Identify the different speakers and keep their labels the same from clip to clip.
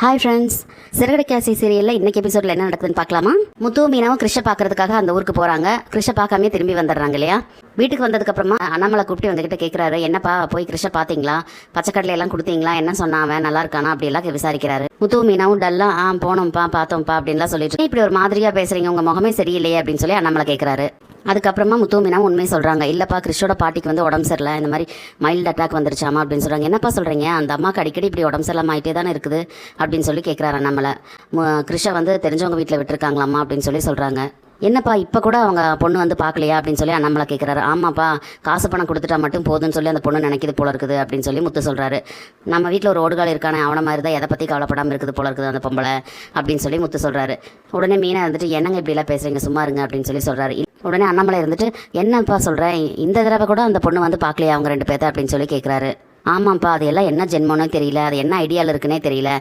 Speaker 1: Hi friends, சிறகடை கேசி சீரியலில் இன்றைக்கி எபிசோடில் என்ன நடக்குதுன்னு பார்க்கலாமா? முத்து மீனாவும் கிருஷ்ணை பார்க்கறதுக்காக அந்த ஊருக்கு போகிறாங்க. கிருஷ்ணை பார்க்காமே திரும்பி வந்துடுறாங்க இல்லையா? வீட்டுக்கு வந்ததுக்கப்புறமா அண்ணாமலை கூப்பிட்டு வந்துக்கிட்ட கேட்குறாரு, என்னப்பா போய் கிருஷ்ணை பார்த்தீங்களா, பச்சைக்கடலை எல்லாம் கொடுத்தீங்களா, என்ன சொன்னா அவன் நல்லா இருக்கானா அப்படிலாம் விசாரிக்கிறாரு. முத்து மீனாவும் டல்லா போனோம்ப்பா பார்த்தோம்ப்பா அப்படின்லாம் சொல்லிட்டு, இப்படி ஒரு மாதிரியாக பேசுகிறீங்க, உங்கள் முகமே சரியில்லையே அப்படின்னு சொல்லி அண்ணாமலை கேட்குறாரு. அதுக்கப்புறமா முத்து மீனாவும் உண்மையை சொல்கிறாங்க. இல்லைப்பா, கிருஷ்ணோட பாட்டிக்கு வந்து உடம்பு சரியில்லை, இந்த மாதிரி மைல்டு அட்டாக் வந்துருச்சாமா அப்படின்னு சொல்கிறாங்க. என்னப்பா சொல்கிறீங்க, அந்த அம்மாவுக்கு அடிக்கடி இப்படி உடம்பு சரியில்லாம ஆகிட்டே தானே இருக்குது அப்படின்னு சொல்லி கேட்குறாரு நம்மளை. கிருஷ்ணை வந்து தெரிஞ்சவங்க வீட்டில் விட்டுருக்காங்களாம்மா அப்படின்னு சொல்லி சொல்கிறாங்க. என்னப்பா இப்போ கூட அவங்க பொண்ணு வந்து பார்க்கலையா அப்படின்னு சொல்லி அண்ணாமலை கேட்குறாரு. ஆமாப்பா, காசு பணம் கொடுத்துட்டா மட்டும் போதுன்னு சொல்லி அந்த பொண்ணு நினைக்கிது போல இருக்குது அப்படின்னு சொல்லி முத்து சொல்கிறாரு. நம்ம வீட்டில் ஒரு ஓடுகால் இருக்கானே, அவனை மாதிரி தான் எதை பற்றி கவலைப்படாமல் இருக்குது போல இருக்குது அந்த பொம்பளை அப்படின்னு சொல்லி முத்து சொல்கிறாரு. உடனே மீனா இருந்துட்டு, என்னங்க இப்படிலாம் பேசுகிறீங்க, சும்மா இருங்க அப்படின்னு சொல்லி சொல்கிறாரு. உடனே அண்ணாமலை இருந்துட்டு, என்னப்பா சொல்கிறேன், இந்த தடவை கூட அந்த பொண்ணு வந்து பார்க்கலையா அவங்க ரெண்டு பேர்த்த அப்படின்னு சொல்லி கேட்குறாரு. ஆமாப்பா, அது எல்லாம் என்ன ஜென்மனோ தெரியல, அது என்ன ஐடியாவில் இருக்குன்னே தெரியல,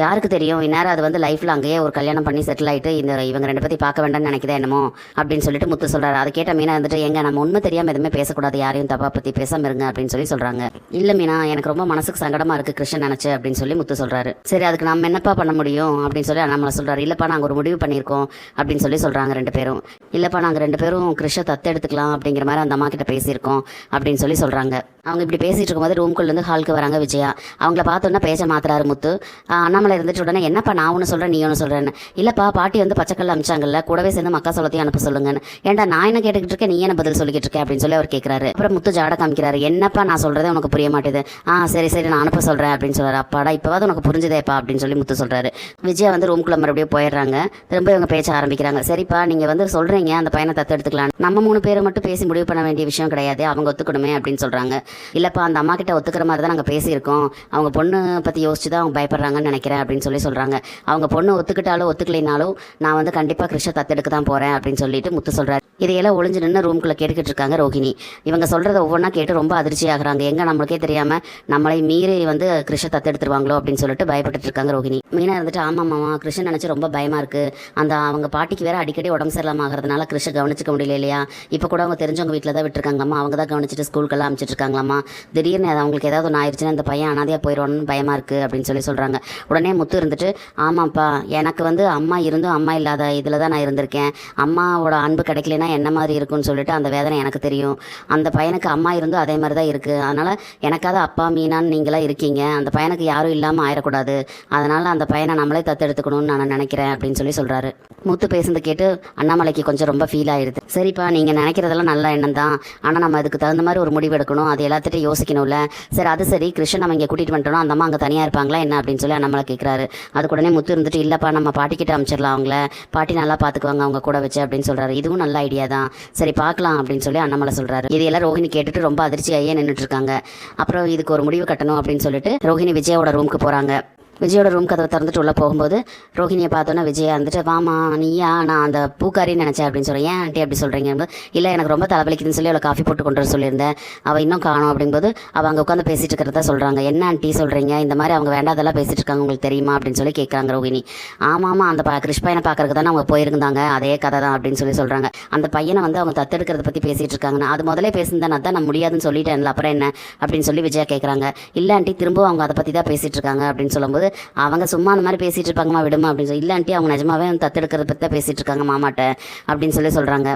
Speaker 1: யாருக்கு தெரியும், இந்நேரம் அது வந்து லைஃப்பில் அங்கேயே ஒரு கல்யாணம் பண்ணி செட்டில் ஆகிட்டு இவங்க ரெண்டு பற்றி பார்க்க வேண்டாம்னு நினைக்கிறேன் என்னமோ அப்படின்னு சொல்லிட்டு முத்து சொல்கிறாரு. அதை கேட்ட மீனா வந்துட்டு, எங்க நம்ம உண்மை தெரியாமல் எதுவுமே பேசக்கூடாது, யாரையும் தப்பா பற்றி பேசாமல் இருங்க அப்படின்னு சொல்லி சொல்கிறாங்க. இல்லை மீனா, எனக்கு ரொம்ப மனசுக்கு சங்கடமாக இருக்குது கிருஷ்ணன் நினச்சி அப்படின்னு சொல்லி முத்து சொல்கிறாரு. சரி, அதுக்கு நம்ம என்னப்பா பண்ண முடியும் அப்படின்னு சொல்லி நம்மளை சொல்கிறாரு. இல்லைப்பா, நாங்கள் ஒரு முடிவு பண்ணியிருக்கோம் அப்படின்னு சொல்லி சொல்கிறாங்க ரெண்டு பேரும். இல்லைப்பா, நாங்கள் ரெண்டு பேரும் கிருஷ்ணை தத்தெடுத்துக்கலாம் அப்படிங்கிற மாதிரி அந்த அம்மா கிட்ட பேசியிருக்கோம் அப்படின்னு சொல்லி சொல்கிறாங்க. அவங்க இப்படி பேசிகிட்டு இருக்கும்போது ரூம்குள்ளேருந்து ஹாலுக்கு வராங்க விஜயா. அவங்கள பார்த்தோன்னா பேச மாத்துறாரு முத்து. அண்ணாமலை இருந்துட்டு உடனே, என்னப்பா நான் ஒன்று சொல்கிறேன் நீ ஒன்று சொல்கிறேன்னு. இல்லைப்பா, பாட்டி வந்து பச்சைக்கல்ல அமிச்சாங்கல்ல, கூடவே சேர்ந்து மக்கா சொல்லத்தையும் அனுப்ப சொல்லுங்கன்னு. ஏன்டா நான் என்ன கேட்டுக்கிட்டு இருக்கேன், நீ என்ன பதில் சொல்லிக்கிட்டு இருக்கேன் அப்படின்னு சொல்லி அவர் கேட்குறாரு. அப்புறம் முத்து ஜாட காமிக்கிறாரு. என்னப்பா நான் சொல்கிறதே உனக்கு புரிய மாட்டேது. சரி சரி, நான் அனுப்ப சொல்கிறேன் அப்படின்னு சொல்கிறார். அப்பாடா இப்போவாது உனக்கு புரிஞ்சுதேப்பா அப்படின்னு சொல்லி முத்து சொல்கிறாரு. விஜயா வந்து ரூம்குள்ளே மறுபடியும் போயிடுறாங்க. திரும்ப இவங்க பேச ஆரம்பிக்கிறாங்க. சரிப்பா, நீங்கள் வந்து சொல்கிறீங்க அந்த பையனை தத்தெடுத்துக்கலாம், நம்ம 3 பேர் மட்டும் பேசி முடிவு பண்ண வேண்டிய விஷயம் கிடையாது, அவங்க ஒத்துக்கணுமே அப்படின்னு சொல்கிறாங்க. இல்லைப்பா, அந்த அம்மா கிட்ட ஒத்துக்கிற மாதிரி தான் நாங்கள் பேசியிருக்கோம், அவங்க பொண்ணு பற்றி யோசிச்சு தான் அவங்க பயப்படுறாங்கன்னு நினைக்கிறேன் அப்படின்னு சொல்லி சொல்கிறாங்க. அவங்க பொண்ணு ஒத்துக்கிட்டாலும் ஒத்துக்கலைனாலும் நான் வந்து கண்டிப்பாக கிருஷ்ணை தத்தெடுக்க தான் போகிறேன் அப்படின்னு சொல்லிட்டு முத்து சொல்கிறார். இதையெல்லாம் ஒளிஞ்சு நின்று ரூம்குள்ளே கேட்டுக்கிட்டு இருக்காங்க ரோஹிணி. இவங்க சொல்கிறத ஒவ்வொன்றா கேட்டு ரொம்ப அதிர்ச்சி ஆகுறாங்க. எங்கே நம்மளுக்கே தெரியாமல் நம்மளை மீறி வந்து கிருஷ்ணை தத்தெடுத்துருவாங்களோ அப்படின்னு சொல்லிட்டு பயப்பட்டு இருக்காங்க ரோஹிணி. மீனா இருந்துட்டு, ஆமாம் மாமா, கிருஷ்ணன் நினச்சி ரொம்ப பயமாக இருக்குது, அந்த அவங்க பாட்டிக்கு வேற அடிக்கடி உடம்பு சரியில்லாம ஆகிறதுனால கிருஷ்ணை கவனிச்சிக்க முடியல இல்லையா, இப்போ கூட அவங்க தெரிஞ்சவங்க வீட்டில் தான் விட்டுருக்காங்கம்மா, அவங்க தான் கவனிச்சிட்டு ஸ்கூலுக்கெல்லாம் அனுப்பிச்சிட்டு இருக்காங்களாம்மா, திடீர்னு அவங்களுக்கு ஏதாவது ஒன்று ஆயிடுச்சுன்னா இந்த பையன் அனாதையாக போயிடுவான்னு பயமாக இருக்குது அப்படின்னு சொல்லி சொல்கிறாங்க. உடனே முத்து இருந்துட்டு, ஆமாப்பா, எனக்கு வந்து அம்மா இருந்தும் அம்மா இல்லாத இதில் தான் நான் இருந்திருக்கேன், அம்மாவோட அன்பு கிடைக்கலனா என்ன மாதிரி இருக்குன்னு சொல்லிட்டு அந்த வேதனை எனக்கு தெரியும், அந்த பையனுக்கு அம்மா இருந்தும் அதே மாதிரி தான் இருக்குது, அதனால் எனக்காவது அப்பா மீனான்னு நீங்களாம் இருக்கீங்க, அந்த பையனுக்கு யாரும் இல்லாமல் ஆயிடக்கூடாது, அதனால் அந்த பையனை நம்மளே தத்தெடுத்துக்கணும்னு நான் நினைக்கிறேன் அப்படின்னு சொல்லி சொல்கிறாரு. முத்து பேசுனது கேட்டு அண்ணாமலைக்கு கொஞ்சம் ரொம்ப ஃபீல் ஆயிடுது. சரிப்பா, நீங்கள் நினைக்கிறதெல்லாம் நல்ல எண்ணம் தான், ஆனால் நம்ம அதுக்கு தகுந்த மாதிரி ஒரு முடிவு எடுக்கணும், அது எல்லாத்திட்டையும் யோசிக்கணும்ல. சரி, அது சரி, கிருஷ்ணன் நம்ம இங்கே கூட்டிகிட்டு வந்துட்டோம், அந்த அம்மா அங்கே தனியாக இருப்பாங்களா என்ன அப்படின்னு சொல்லி அண்ணாமலை கேட்குறாரு. அதுக்கு உடனே முத்து இருந்துட்டு, இல்லைப்பா, நம்ம பாட்டிக்கிட்ட அனுப்பிச்சிடலாம், அவங்கள பாட்டி நல்லா பார்த்துக்குவாங்க அவங்க கூட வச்சு அப்படின்னு சொல்கிறாரு. இதுவும் நல்ல ஐடியா தான், சரி பார்க்கலாம் அப்படின்னு சொல்லி அண்ணாமலை சொல்கிறாரு. இதையெல்லாம் ரோஹிணி கேட்டுட்டு ரொம்ப அதிர்ச்சியாகியே நின்றுட்டு இருக்காங்க. அப்புறம் இதுக்கு ஒரு முடிவு கட்டணும் அப்படின்னு சொல்லிட்டு ரோஹிணி விஜயோட ரூமுக்கு போகிறாங்க. விஜயோட ரூம் கதவை திறந்துட்டு உள்ளே போகும்போது ரோஹிணியை பார்த்தோன்னா விஜயா வந்துட்டு, வாமா நீயா, நான் அந்த பூக்காரின்னு நினச்சேன் அப்படின்னு சொல்கிறேன். ஏன் ஆண்டி அப்படி சொல்கிறீங்க? இல்லை, எனக்கு ரொம்ப தலைவலிக்குதுன்னு சொல்லி அவளை காஃபி போட்டு கொண்டு வர சொல்லியிருந்தேன், அவள் இன்னும் காணும் அப்படிங்கும்போது அவள் அங்கே உட்காந்து பேசிட்டு இருக்கிறதா சொல்கிறாங்க. என்ன ஆண்டி சொல்கிறீங்க, இந்த மாதிரி அவங்க வேண்டாதெல்லாம் பேசிட்டு இருக்காங்க, உங்களுக்கு தெரியுமா அப்படின்னு சொல்லி கேட்குறாங்க ரோஹிணி. ஆமாம், அந்த கிருஷ் பையனை பார்க்கறதுக்கு தானே அவங்க போயிருந்தாங்க, அதே கதை தான் அப்படின்னு சொல்லி சொல்கிறாங்க. அந்த பையனை வந்து அவங்க தத்தெடுக்கிறத பற்றி பேசிகிட்டு இருக்காங்கன்னு அது முதலே பேசியிருந்தேன், அதான் நான் முடியாதுன்னு சொல்லிட்டேன், அப்புறம் என்ன அப்படின்னு சொல்லி விஜயா கேட்குறாங்க. இல்லை ஆண்டி, திரும்பவும் அவங்க அதை பற்றி தான் பேசிகிட்டு இருக்காங்க அப்படின்னு சொல்லும்போது, அவங்க சும்மா அந்த மாதிரி பேசிகிட்டு இருப்பாங்கம்மா, விடுமா அப்படின்னு சொல்லி, இல்லை ஆண்டி, அவங்க நிஜமாவே தத்தெடுக்கிறத பற்றி தான் பேசிகிட்டு இருக்காங்க மாமாட்ட அப்படின்னு சொல்லி சொல்கிறாங்க.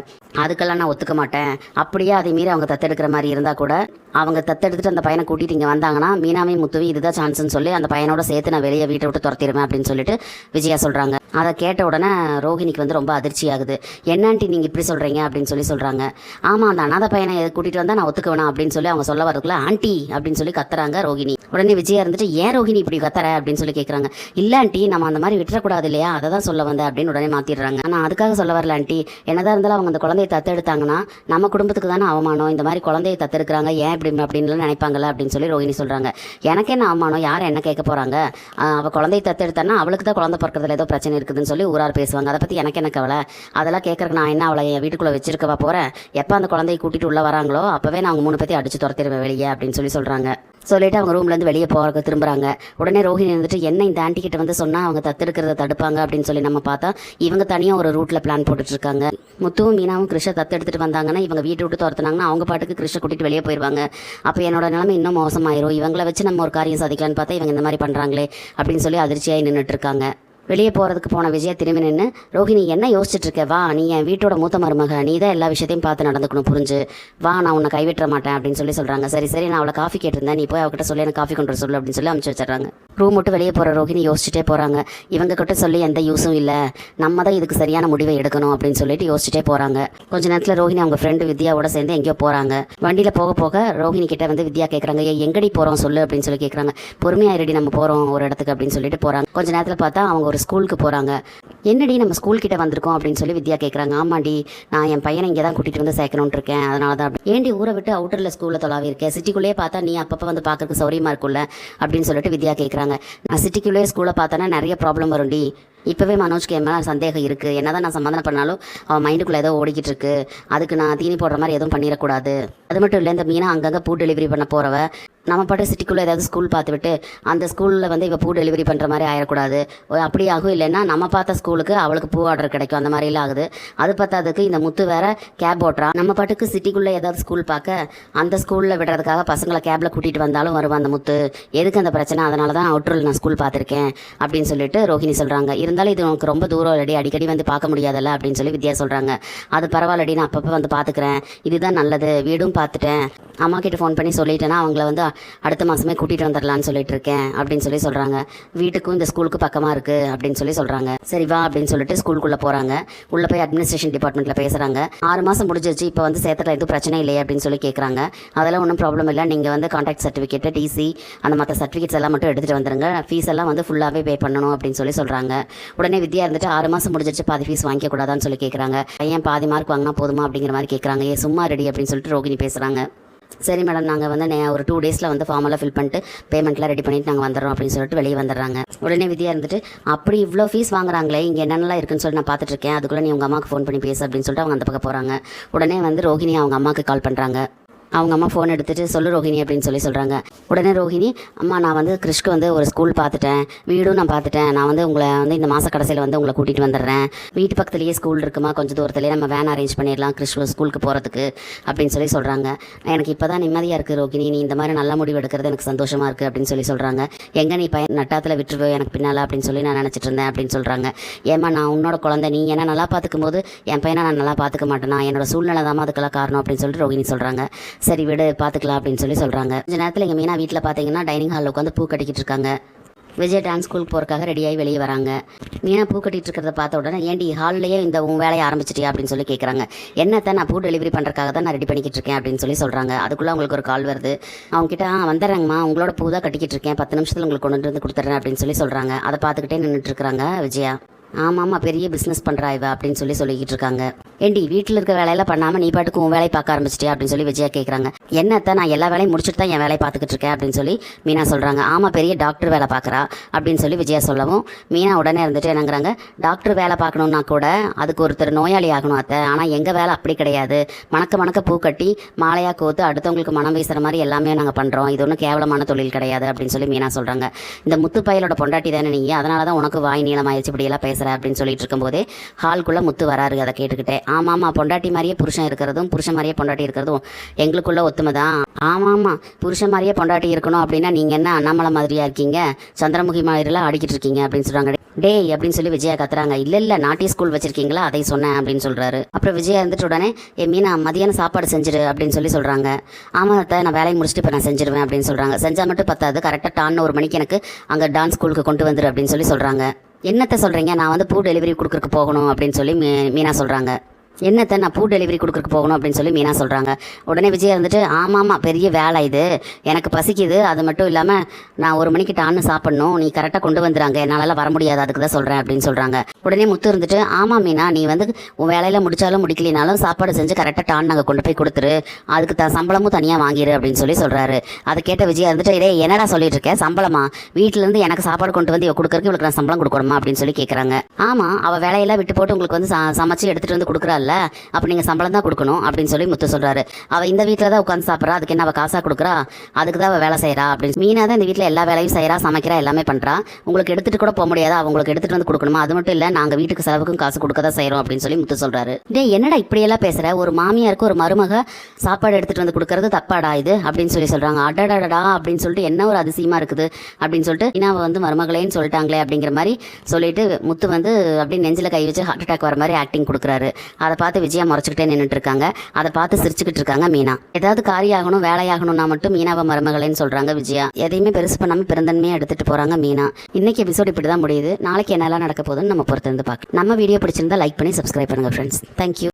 Speaker 1: அதுக்கெல்லாம் நான் ஒத்துக்க மாட்டேன், அப்படியே அதை மீறி அவங்க தத்தெடுக்கிற மாதிரி இருந்தால் கூட அவங்க தத்தெடுத்துட்டு அந்த பையனை கூட்டிகிட்டு இங்கே வந்தாங்கன்னா மீனாவே முத்துவி இதுதான் சான்ஸ்ன்னு சொல்லி அந்த பையனோட சேர்த்து நான் வெளியே வீட்டை விட்டு துரத்திடுவேன் அப்படின்னு சொல்லிட்டு விஜயா சொல்கிறாங்க. அதை கேட்ட உடனே ரோஹிணிக்கு வந்து ரொம்ப அதிர்ச்சி ஆகுது. என்னான்ட்டி நீங்கள் இப்படி சொல்கிறீங்க அப்படின்னு சொல்லி சொல்கிறாங்க. ஆமாம், அந்த அனாதை பையனை கூட்டிகிட்டு வந்தால் நான் ஒத்துக்க வேணாம் அப்படின்னு சொல்லி அவங்க சொல்ல வரதுக்குள்ள ஆண்டி அப்படின்னு சொல்லி கத்துறாங்க ரோஹிணி. உடனே விஜயா இருந்துட்டு, ஏன் ரோஹிணி இப்படி கத்துற அப்படின்னு சொல்லி கேட்குறாங்க. இல்லை ஆண்டி, நம்ம அந்த மாதிரி விட்டுறக்கூடாது இல்லையா, அதை தான் சொல்ல வந்தேன் அப்படின்னு உடனே மாற்றிடுறாங்க. ஆனால் அதுக்காக சொல்ல வரல ஆண்டி, என்னதான் இருந்தாலும் அவங்க அந்த குழந்தையை தத்தெடுத்தாங்கன்னா நம்ம குடும்பத்துக்கு தானே அவமானம், இந்த மாதிரி குழந்தையை தத்தெடுக்கிறாங்க ஏன் இப்படி அப்படின்லாம் நினைப்பாங்கல்ல அப்படின்னு சொல்லி ரோஹிணி சொல்கிறாங்க. எனக்கு என்ன அவமானம், யார் என்ன கேட்க போகிறாங்க, அவள் குழந்தையை தத்தெடுத்தானா அவளுக்கு தான் குழந்தை பிறக்கிறதுல ஏதோ பிரச்சனை இருக்குது, இருக்குதுன்னு சொல்லி ஊரார் பேசுவாங்க. அதை பற்றி எனக்கு என்ன கவலை, அதெல்லாம் கேட்கறக்கு நான் என்ன அவளை என் வீட்டுக்குள்ளே வச்சிருக்கவா போகிறேன். எப்போ அந்த குழந்தையை கூட்டிகிட்டு உள்ளே வராங்களோ அப்போவே நான் அவங்க 3 பேத்தையும் அடித்து துரத்திடுவேன் வெளியே அப்படின்னு சொல்லி சொல்கிறாங்க. சொல்லிட்டு அவங்க ரூம்லேருந்து வெளியே போகிறதுக்கு திரும்புறாங்க. உடனே ரோஹிணி வந்துட்டு என்ன இந்த ஆண்டி கிட்ட வந்து சொன்னால் அவங்க தத்தெடுக்கிறத தடுப்பாங்க அப்படின்னு சொல்லி நம்ம பார்த்தா இவங்க தனியாக ஒரு ரூட்டில் பிளான் போட்டுட்ருக்காங்க. முத்துவும் மீனாவும் கிருஷ்ணை தத்தெடுத்துட்டு வந்தாங்கன்னா இவங்க வீட்டை விட்டு துரத்துனாங்கன்னா அவங்க பாட்டுக்கு கிருஷ்ணை கூட்டிகிட்டு வெளியே போயிடுவாங்க. அப்போ என்னோட நிலைமை இன்னும் மோசமாயிரும். இவங்களை வச்சு நம்ம ஒரு காரியம் சாதிக்கலான்னு பார்த்தா இவங்க இந்த மாதிரி பண்ணுறாங்களே அப்படின்னு சொல்லி அதிர்ச்சியாகி நின்றுட்டு இருக்காங்க. வெளியே போகிறதுக்கு போன விஜயா திரும்பி நின்று, ரோஹிணி என்ன யோசிச்சுட்டு இருக்க, வா நீ என் வீட்டோட மூத்த மருமக, நீ தான் எல்லா விஷயத்தையும் பார்த்து நடந்துக்கணும், புரிஞ்சு வா, நான் உன்னை கைவிட்டுற மாட்டேன் அப்படின்னு சொல்லி சொல்கிறாங்க. சரி நான் அவளை காஃபி கேட்டிருந்தேன், நீ போய் அவகிட்ட சொல்லி எனக்கு காஃபி கொண்டு வர சொல்லு அப்படின்னு சொல்லி அனுப்பிச்சு வச்சிடறாங்க. ரூம் விட்டு வெளியே போகிற ரோஹிணி யோசிச்சுட்டே போகிறாங்க. இவங்க கிட்ட சொல்லி எந்த யூஸும் இல்லை, நம்ம தான் இதுக்கு சரியான முடிவை எடுக்கணும் அப்படின்னு சொல்லிட்டு யோசிச்சுட்டே போகிறாங்க. கொஞ்ச நேரத்தில் ரோஹிணி அவங்க ஃப்ரெண்டு வித்யாவோட சேர்ந்து எங்கேயோ போகிறாங்க. வண்டியில் போக போக ரோஹிணி கிட்ட வந்து வித்யா கேட்குறாங்க, எங்கடி போகிறோம் சொல்லு அப்படின்னு சொல்லி கேட்குறாங்க. பொறுமையாயிரடி நம்ம போகிறோம் ஒரு இடத்துக்கு அப்படின்னு சொல்லிட்டு போகிறாங்க. கொஞ்ச நேரத்தில் பார்த்தா அவங்க ஒரு ஸ்கூலுக்கு போகிறாங்க. என்னடி நம்ம ஸ்கூல் கிட்ட வந்திருக்கோம் அப்படின்னு சொல்லி வித்யா கேட்குறாங்க. ஆமாண்டி, நான் என் பையனை இங்கே தான் கூட்டிகிட்டு வந்து சேர்க்கணும்னு இருக்கேன், அதனால தான். ஏண்டி ஊரை விட்டு அவுட்டரில் ஸ்கூலில் தொலாவி இருக்கேன், சிட்டிக்குள்ளேயே பார்த்தா நீ அப்பப்போ வந்து பார்க்கறதுக்கு சௌரியமாக இருக்கும்ல அப்படின்னு சொல்லிட்டு வித்யா கேட்குறாங்க. நான் சிட்டிக்குள்ளேயே ஸ்கூலை பார்த்தோன்னா நிறைய ப்ராப்ளம் வரும்டி. இப்போவே மனோஜ்க்கு என் மேலே சந்தேகம் இருக்குது. என்ன தான் நான் சமாதானம் பண்ணாலும் அவன் மைண்டுக்குள்ளே ஏதோ ஓடிக்கிட்டு இருக்கு. அதுக்கு நான் தீனி போடுற மாதிரி எதுவும் பண்ணிடக்கூடாது. அது மட்டும் இல்லை, இந்த மீனா அங்கங்கே ஃபுட் டெலிவரி பண்ண போகிறவ நம்ம பாட்டு சிட்டிக்குள்ளே ஏதாவது ஸ்கூல் பார்த்து விட்டு அந்த ஸ்கூலில் வந்து இவள் பூ டெலிவரி பண்ணுற மாதிரி ஆயிடக்கூடாது. அப்படி ஆகும். இல்லைன்னா நம்ம பார்த்த ஸ்கூலுக்கு அவளுக்கு பூ ஆர்டர் கிடைக்கும், அந்த மாதிரிலாம் ஆகுது. அது பார்த்ததுக்கு இந்த முத்து வேற கேப் ஓட்டுறான். நம்ம பாட்டுக்கு சிட்டிக்குள்ளே ஏதாவது ஸ்கூல் பார்க்க அந்த ஸ்கூலில் விடுறதுக்காக பசங்களை கேபில் கூட்டிகிட்டு வந்தாலும் வருவான் அந்த முத்து. எதுக்கு அந்த பிரச்சனை, அதனால தான் அவுட்டரில் நான் ஸ்கூல் பார்த்துருக்கேன் அப்படின்னு சொல்லிட்டு ரோஹிணி சொல்கிறாங்க. இருந்தாலும் இது உனக்கு ரொம்ப தூரம் இல்லடி, அடிக்கடி வந்து பார்க்க முடியாதல்ல அப்படின்னு சொல்லி வித்யா சொல்கிறாங்க. அது பரவாயில்லடி, நான் அப்பப்போ வந்து பார்த்துக்கிறேன், இதுதான் நல்லது. வீடும் பார்த்துட்டேன், அம்மா கிட்ட ஃபோன் பண்ணி சொல்லிட்டேன்னா அவங்கள வந்து அடுத்த மாதமே கூட்டிகிட்டு வந்துடலான்னு சொல்லிட்டு இருக்கேன் அப்படின்னு சொல்லி சொல்கிறாங்க. வீட்டுக்கும் இந்த ஸ்கூலுக்கு பக்கமாக இருக்குது அப்படின்னு சொல்லி சொல்கிறாங்க. சரி வா அப்படின்னு சொல்லிட்டு ஸ்கூலுக்குள்ளே போகிறாங்க. உள்ளே போய் அட்மினிஸ்ட்ரேஷன் டிபார்ட்மெண்ட்டில் பேசுகிறாங்க. 6 மாதம் முடிஞ்சிச்சு, இப்போ வந்து சேர்த்துல எதுவும் பிரச்சனை இல்லையே அப்படின்னு சொல்லி கேட்குறாங்க. அதெல்லாம் ஒன்றும் ப்ராப்ளம் இல்லை, நீங்கள் வந்து கான்டாக்ட் சர்டிஃபிகேட்டு, டிசி, அந்த மற்ற சர்டிஃபிகேட்ஸ் எல்லாம் மட்டும் எடுத்துகிட்டு வந்துருங்க, ஃபீஸ் எல்லாம் வந்து ஃபுல்லாகவே பே பண்ணணும் அப்படின்னு சொல்லி சொல்கிறாங்க. உடனே வித்யா இருந்துட்டு 6 மாதம் முடிஞ்சிச்சு, பாதி ஃபீஸ் வாங்கிக்கூடாதான்னு சொல்லி கேட்குறாங்க. ஏன் பாதி மார்க் வாங்கினா போதுமா அப்படிங்கிற மாதிரி கேட்குறாங்க. ஏன் சும்மா ரெடி அப்படின்னு சொல்லிட்டு ரோகிணி பேசுகிறாங்க. சரி மேடம், நாங்கள் வந்து ஒரு 2 டேஸில் வந்து ஃபார்மெல்லாம் ஃபில் பண்ணிட்டு பேமெண்ட்லாம் ரெடி பண்ணிட்டு நாங்கள் வந்துடுறோம் அப்படின்னு சொல்லிட்டு வெளியே வந்துடுறாங்க. உடனே வித்யா இருந்துட்டு, அப்படி இவ்வளோ ஃபீஸ் வாங்குறாங்களே, இங்கே என்னென்னலாம் இருக்குன்னு சொல்லி நான் பார்த்துட்டு இருக்கேன், அதுக்குள்ளே நீ உங்கள் அம்மாவுக்கு ஃபோன் பண்ணி பேசு அப்படின்னு சொல்லிட்டு அவங்க அந்த பக்கம் போகிறாங்க. உடனே வந்து ரோஹிணி அவங்க அம்மாவுக்கு கால் பண்ணுறாங்க. அவங்க அம்மா ஃபோன் எடுத்துகிட்டு சொல்லு ரோஹிணி அப்படின்னு சொல்லி சொல்கிறாங்க. உடனே ரோஹிணி, அம்மா நான் வந்து கிறிஷ்க்கு வந்து ஒரு ஸ்கூல் பார்த்துட்டேன், வீடும் நான் பார்த்துட்டேன், நான் வந்து உங்களை வந்து இந்த மாத கடைசியில் வந்து உங்களை கூட்டிகிட்டு வந்துடுறேன், வீட்டு பக்கத்துலேயே ஸ்கூல் இருக்குமா, கொஞ்சம் தூரத்துலேயே நம்ம வேன் அரேஞ்ச் பண்ணிடலாம் கிறிஷ் ஸ்கூலுக்கு போகிறதுக்கு அப்படின்னு சொல்லி சொல்கிறாங்க. எனக்கு இப்போ தான் நிம்மதியாக இருக்குது ரோஹிணி, நீ இந்த மாதிரி நல்ல முடிவு எடுக்கிறது எனக்கு சந்தோஷமாக இருக்குது அப்படின்னு சொல்லி சொல்கிறாங்க. எங்கே நீ பையன் நட்டாத்தில் விட்டுருவே எனக்கு பின்னால் அப்படின்னு சொல்லி நான் நினச்சிட்டு இருந்தேன் அப்படின்னு சொல்கிறாங்க. ஏமா நான் உன்னோட குழந்தை, நீ என்ன நல்லா பார்த்துக்கும் போது என் பையனை நான் நல்லா பார்த்துக்க மாட்டேனா, என்னோட சூழ்நிலை தான் அதுக்கெல்லாம் காரணம் அப்படின்னு சொல்லிட்டு ரோஹிணி சொல்கிறாங்க. சரி விடு பார்த்துக்கலாம் அப்படின்னு சொல்லி சொல்கிறாங்க. கொஞ்ச நேரத்தில் எங்கள் மீனா வீட்டில் பார்த்தீங்கன்னா டைனிங் ஹாலில் உட்காந்து பூ கட்டிக்கிட்டு இருக்காங்க. விஜய் டான்ஸ் ஸ்கூலுக்கு போகிறக்காக ரெடியாகி வெளியே வராங்க. மீனா பூ கட்டிகிட்டு இருக்கிறத பார்த்த உடனே, ஏன்டி ஹால்லேயே இந்த உன் வேலையை ஆரம்பிச்சிட்டியா அப்படின்னு சொல்லி கேட்குறாங்க. என்னத்தான், நான் பூ டெலிவரி பண்ணுறதுக்காக தான் நான் ரெடி பண்ணிக்கிட்டு இருக்கேன் அப்படின்னு சொல்லி சொல்கிறாங்க. அதுக்குள்ளே அவங்களுக்கு ஒரு கால் வருது. அவங்ககிட்ட வந்துடுறாங்கம்மா, உங்களோட பூ தான் கட்டிக்கிட்டு இருக்கேன், 10 நிமிஷத்தில் உங்களுக்கு கொண்டு வந்து கொடுத்துட்றேன் அப்படின்னு சொல்லி சொல்கிறாங்க. அதை பார்த்துக்கிட்டே நின்றுட்டு இருக்கிறாங்க விஜயா. ஆமாம்மா, பெரிய பிஸ்னஸ் பண்ணுறா இவ அப்படின்னு சொல்லிக்கிட்டு இருக்காங்க. ஏண்டி வீட்டில் இருக்க வேலையெல்லாம் பண்ணாமல் நீ பாட்டுக்கு உன் வேலையை பார்க்க ஆரம்பிச்சிட்டியா அப்படின்னு சொல்லி விஜயா கேட்குறாங்க. என்னத்தான், நான் எல்லா வேலையும் முடிச்சுட்டு தான் என் வேலையை பார்த்துக்கிட்டு இருக்கேன் அப்படின்னு சொல்லி மீனா சொல்கிறாங்க. ஆமாம், பெரிய டாக்டர் வேலை பார்க்குறா அப்படின்னு சொல்லி விஜயா சொல்லவும் மீனா உடனே இருந்துட்டு என்னங்கிறாங்க, டாக்டர் வேலை பார்க்கணுன்னா கூட அதுக்கு ஒருத்தர் நோயாளி ஆகணும் அத்தை, ஆனால் எங்கள் வேலை அப்படி கிடையாது, மணக்க பூ கட்டி மாலையாக கோத்து அடுத்தவங்களுக்கு மனம் வீசுகிற மாதிரி எல்லாமே நாங்கள் பண்ணுறோம், இது ஒன்றும் கேவலமான தொழில் கிடையாது அப்படின்னு சொல்லி மீனா சொல்கிறாங்க. இந்த முத்து பயலோட பொண்டாட்டி தானே நீங்கள், அதனால தான் உனக்கு வாய் நீளமாயிடுச்சு இப்படியெல்லாம் பேசுகிற அப்படின்னு சொல்லிட்டு இருக்கும்போதே ஹால்குள்ளே முத்து வராரு. அதை கேட்டுக்கிட்டே, ஆமாம்மா, பொண்டாட்டி மாதிரியே புருஷன் இருக்கிறதும் புருஷன் மாதிரியே பொண்டாட்டி இருக்கிறதும் எங்களுக்குள்ள ஒத்துமை தான். ஆமாம்மா, புருஷன் மாதிரியே பொண்டாட்டி இருக்கணும் அப்படின்னா நீங்கள் என்ன அண்ணாமலை மாதிரியா இருக்கீங்க, சந்திரமுகி மாதிரிலாம் அடிக்கிட்டு இருக்கீங்க அப்படின்னு சொல்கிறாங்க. டேய் அப்படின்னு சொல்லி விஜயா கத்துறாங்க. இல்லை நாட்டிய ஸ்கூல் வச்சிருக்கீங்களா, அதை சொன்னேன் அப்படின்னு சொல்கிறாரு. அப்புறம் விஜயா இருந்துட்டு உடனே, மீனா மதியானம் சாப்பாடு செஞ்சிரு அப்படின்னு சொல்லி சொல்கிறாங்க. ஆமாம் அத்தை, நான் வேலையை முடிச்சுட்டு இப்போ நான் செஞ்சிருவேன் அப்படின்னு சொல்கிறாங்க. செஞ்சால் மட்டும் பத்தாது, கரெக்டாக டான்னு 1 மணிக்கு எனக்கு அங்கே டான்ஸ் ஸ்கூலுக்கு கொண்டு வந்துரு அப்படின்னு சொல்லி சொல்கிறாங்க. என்னத்தை சொல்கிறீங்க, நான் வந்து பூ டெலிவரி கொடுக்குறக்கு போகணும் அப்படின்னு சொல்லி மீனா சொல்கிறாங்க. என்னத்தை நான் பூ டெலிவரி கொடுக்குறக்கு போகணும் அப்படின்னு சொல்லி மீனா சொல்கிறாங்க. உடனே விஜயா இருந்துட்டு ஆமாம் பெரிய வேலை இது, எனக்கு பசிக்குது, அது மட்டும் இல்லாமல் நான் 1 மணிக்கு டான்னு சாப்பிட்ணும், நீ கரெக்டாக கொண்டு வந்துடுறாங்க, என்னாலலாம் வர முடியாது, அதுக்கு தான் சொல்கிறேன் அப்படின்னு சொல்கிறாங்க. உடனே முத்து இருந்துட்டு ஆமாம் மீனா, நீ வந்து உன் வேலையில் முடிச்சாலும் முடிக்கலினாலும் சாப்பாடு செஞ்சு கரெக்டாக டான் நாங்கள் கொண்டு போய் கொடுத்துரு, அதுக்கு சம்பளமும் தனியாக வாங்கிடு அப்படின்னு சொல்லி சொல்கிறாரு. அதை கேட்ட விஜயா இருந்துட்டு இதே என்னடா சொல்லிட்டு இருக்கேன், சம்பளமா, வீட்டிலேருந்து எனக்கு சாப்பாடு கொண்டு வந்து கொடுக்குறதுக்கு இவளுக்கு நான் சம்பளம் கொடுக்கணுமா அப்படின்னு சொல்லி கேட்குறாங்க. ஆமாம், அவள் வேலையெல்லாம் விட்டு போட்டு உங்களுக்கு வந்து சமைச்சு எடுத்துகிட்டு வந்து கொடுக்குறாள்ல, அப்போ நீங்கள் சம்பளம் தான் கொடுக்கணும் அப்படின்னு சொல்லி முத்து சொல்கிறாரு. அவள் இந்த வீட்டில் தான் உட்காந்து சாப்பிட்றா, அதுக்கு என்ன அவள் காசாக கொடுக்குறா, அதுக்கு தான் அவள் வேலை செய்கிறா அப்படின்னு. மீனா தான் இந்த வீட்டில் எல்லா வேலையும் செய்கிறா, சமைக்கிறா, எல்லாமே பண்ணுறா, உங்களுக்கு எடுத்துகிட்டு கூட போக முடியாதா, அவங்களுக்கு எடுத்துகிட்டு வந்து கொடுக்கணுமா, அது மட்டும் இல்லை நாங்கள் வீட்டுக்கு செலவுக்கும் காசு கொடுக்க தான் செய்கிறோம் அப்படின்னு சொல்லி முத்து சொல்கிறாரு. டே என்னடா இப்படியெல்லாம் பேசுகிற, ஒரு மாமியாருக்கு ஒரு மருமக சாப்பாடு எடுத்துகிட்டு வந்து கொடுக்கறது தப்பாடா இது அப்படின்னு சொல்லி சொல்கிறாங்க. அடடடா அப்படின்னு சொல்லிட்டு என்ன ஒரு அதிசயமாக இருக்குது அப்படின்னு சொல்லிட்டு மீனாவை வந்து மருமகளேன்னு சொல்லிட்டாங்களே அப்படிங்கிற மாதிரி சொல்லிட்டு முத்து வந்து அப்படியே நெஞ்சில் கை வச்சு ஹார்ட் அட்டாக் வர மாதிரி ஆக்டிங் கொடுக்குறாரு. அதை பார்த்து விஜயா முறைச்சிக்கிட்டே நின்றுட்டு இருக்காங்க. அதை பார்த்து சிரிச்சுக்கிட்டு இருக்காங்க மீனா. ஏதாவது காரியாகணும் வேலையாகணும்னா மட்டும் மீனாவை மருமகளேன்னு சொல்கிறாங்க விஜயா. எதையுமே பெருசு பண்ணாமல் பிறந்தன்மையாக எடுத்துகிட்டு போகிறாங்க மீனா. இன்னைக்கு எபிசோட் இப்படி தான் முடியுது. நாளைக்கு என்னெல்லாம் நடக்க போகுதுன்னு நம்ம பொறுத்து இருந்து பார்க்கலாம். நம்ம வீடியோ பிடிச்சிருந்தா லைக் பண்ணி சப்ஸ்கிரைப் பண்ணுங்கள் ஃப்ரெண்ட்ஸ். தேங்க்யூ.